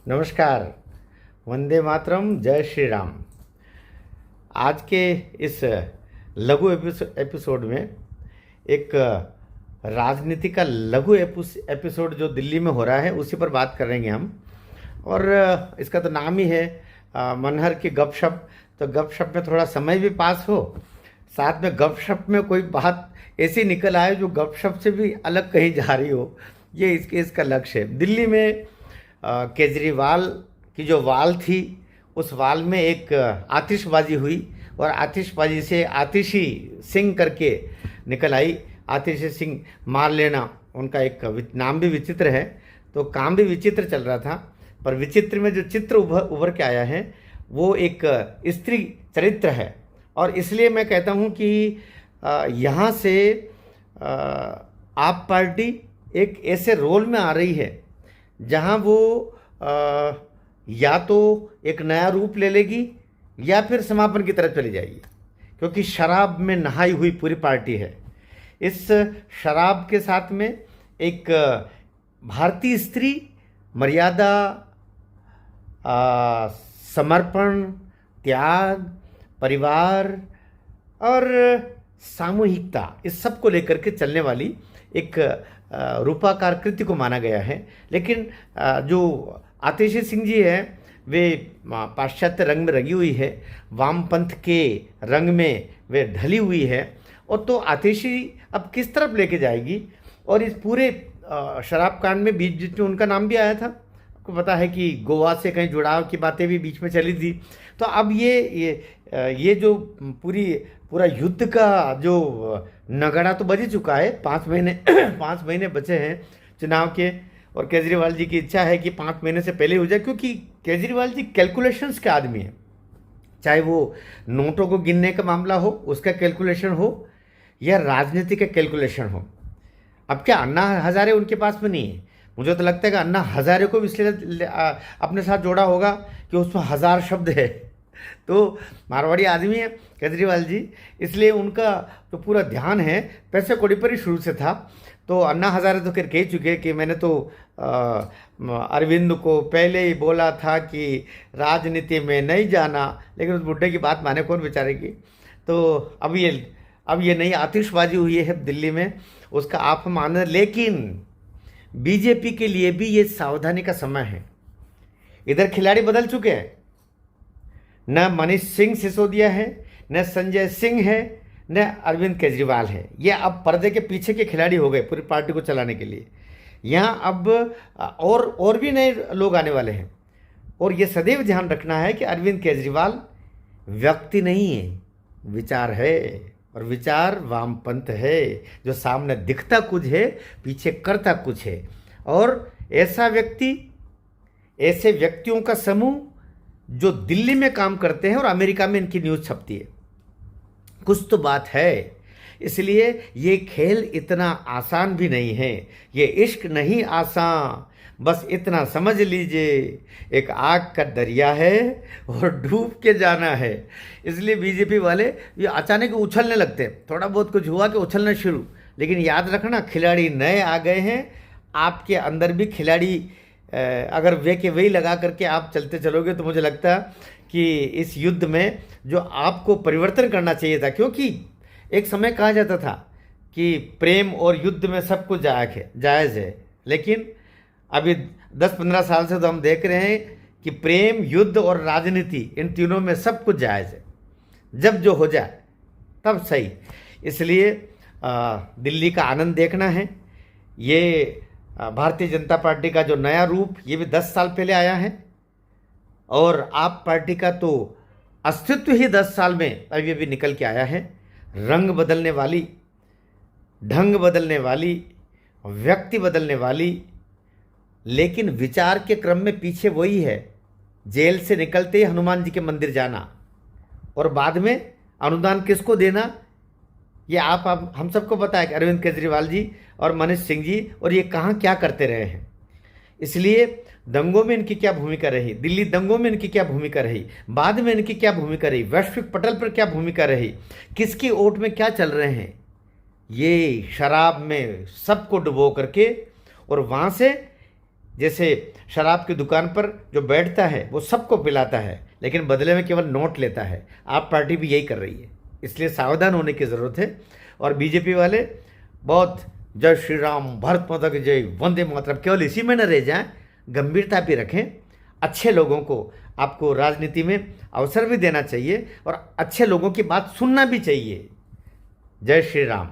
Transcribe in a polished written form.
नमस्कार। वंदे मातरम, जय श्री राम। आज के इस लघु एपिसोड में एक राजनीति का लघु एपिसोड जो दिल्ली में हो रहा है उसी पर बात करेंगे हम। और इसका तो नाम ही है मनहर की गपशप। तो गपशप में थोड़ा समय भी पास हो, साथ में गपशप में कोई बात ऐसी निकल आए जो गपशप से भी अलग कहीं जा रही हो, ये इसका लक्ष्य है। दिल्ली में केजरीवाल की जो वाल थी, उस वाल में एक आतिशबाजी हुई और आतिशबाजी से आतिशी सिंह करके निकल आई। आतिशी सिंह मार लेना, उनका एक नाम भी विचित्र है, तो काम भी विचित्र चल रहा था। पर विचित्र में जो चित्र उभर के आया है वो एक स्त्री चरित्र है। और इसलिए मैं कहता हूँ कि यहाँ से आप पार्टी एक ऐसे रोल में आ रही है जहाँ वो या तो एक नया रूप ले लेगी या फिर समापन की तरफ चली जाएगी, क्योंकि शराब में नहाई हुई पूरी पार्टी है। इस शराब के साथ में एक भारतीय स्त्री मर्यादा, समर्पण, त्याग, परिवार और सामूहिकता, इस सब को लेकर के चलने वाली एक रूपाकार कृति को माना गया है। लेकिन जो आतिशी सिंह जी है वे पाश्चात्य रंग में रंगी हुई है, वामपंथ के रंग में वे ढली हुई है। और तो आतिशी अब किस तरफ लेके जाएगी? और इस पूरे शराब कांड में बीच बीच में उनका नाम भी आया था। आपको पता है कि गोवा से कहीं जुड़ाव की बातें भी बीच में चली थी। तो अब ये जो पूरा युद्ध का जो नगाड़ा तो बज ही चुका है। 5 महीने 5 महीने बचे हैं चुनाव के, और केजरीवाल जी की इच्छा है कि 5 महीने से पहले हो जाए, क्योंकि केजरीवाल जी कैलकुलेशंस के आदमी हैं। चाहे वो नोटों को गिनने का मामला हो, उसका कैलकुलेशन हो, या राजनीति का कैलकुलेशन हो। अब क्या अन्ना हजारे उनके पास में नहीं है? मुझे तो लगता है कि अन्ना हजारे को भी इसलिए अपने साथ जोड़ा होगा कि उसमें 1000 शब्द है। तो मारवाड़ी आदमी है केजरीवाल जी, इसलिए उनका तो पूरा ध्यान है पैसे कौड़ी पर ही शुरू से था। तो अन्ना हजारे तो फिर कह चुके कि मैंने तो अरविंद को पहले ही बोला था कि राजनीति में नहीं जाना, लेकिन उस बुढ़े की बात माने कौन बेचारे की। तो अब ये नई आतिशबाजी हुई है दिल्ली में, उसका आप माने। लेकिन बीजेपी के लिए भी ये सावधानी का समय है। इधर खिलाड़ी बदल चुके हैं, न मनीष सिंह सिसोदिया है, न संजय सिंह है, न अरविंद केजरीवाल है। ये अब पर्दे के पीछे के खिलाड़ी हो गए पूरी पार्टी को चलाने के लिए। यहाँ अब और भी नए लोग आने वाले हैं। और ये सदैव ध्यान रखना है कि अरविंद केजरीवाल व्यक्ति नहीं है, विचार है। और विचार वामपंथ है, जो सामने दिखता कुछ है, पीछे करता कुछ है। और ऐसे व्यक्तियों का समूह जो दिल्ली में काम करते हैं और अमेरिका में इनकी न्यूज़ छपती है। कुछ तो बात है। इसलिए ये खेल इतना आसान भी नहीं है, ये इश्क नहीं आसान, बस इतना समझ लीजिए एक आग का दरिया है और डूब के जाना है। इसलिए बीजेपी वाले ये अचानक उछलने लगते हैं, थोड़ा बहुत कुछ हुआ कि उछलना शुरू। लेकिन याद रखना, खिलाड़ी नए आ गए हैं, आपके अंदर भी खिलाड़ी अगर वे के वही लगा करके आप चलते चलोगे तो मुझे लगता है कि इस युद्ध में जो आपको परिवर्तन करना चाहिए था, क्योंकि एक समय कहा जाता था कि प्रेम और युद्ध में सब कुछ जायज़ है। लेकिन अभी 10-15 साल से तो हम देख रहे हैं कि प्रेम, युद्ध और राजनीति, इन तीनों में सब कुछ जायज़ है। जब जो हो जाए तब सही। इसलिए दिल्ली का आनंद देखना है। ये भारतीय जनता पार्टी का जो नया रूप, ये भी 10 साल पहले आया है। और आप पार्टी का तो अस्तित्व ही 10 साल में अभी भी निकल के आया है। रंग बदलने वाली, ढंग बदलने वाली, व्यक्ति बदलने वाली, लेकिन विचार के क्रम में पीछे वही है। जेल से निकलते ही हनुमान जी के मंदिर जाना और बाद में अनुदान किसको देना, ये आप हम सबको पता है कि अरविंद केजरीवाल जी और मनीष सिंह जी, और ये कहाँ क्या करते रहे हैं। इसलिए दंगों में इनकी क्या भूमिका रही, दिल्ली दंगों में इनकी क्या भूमिका रही, बाद में इनकी क्या भूमिका रही, वैश्विक पटल पर क्या भूमिका रही, किसकी ओट में क्या चल रहे हैं, ये शराब में सबको डुबो करके और वहाँ से जैसे शराब की दुकान पर जो बैठता है वो सबको पिलाता है, लेकिन बदले में केवल नोट लेता है। आप पार्टी भी यही कर रही है, इसलिए सावधान होने की ज़रूरत है। और बीजेपी वाले बहुत जय श्री राम, भारत माता की जय, वंदे मातरम, केवल इसी में न रह जाएं, गंभीरता भी रखें। अच्छे लोगों को आपको राजनीति में अवसर भी देना चाहिए और अच्छे लोगों की बात सुनना भी चाहिए। जय श्री राम।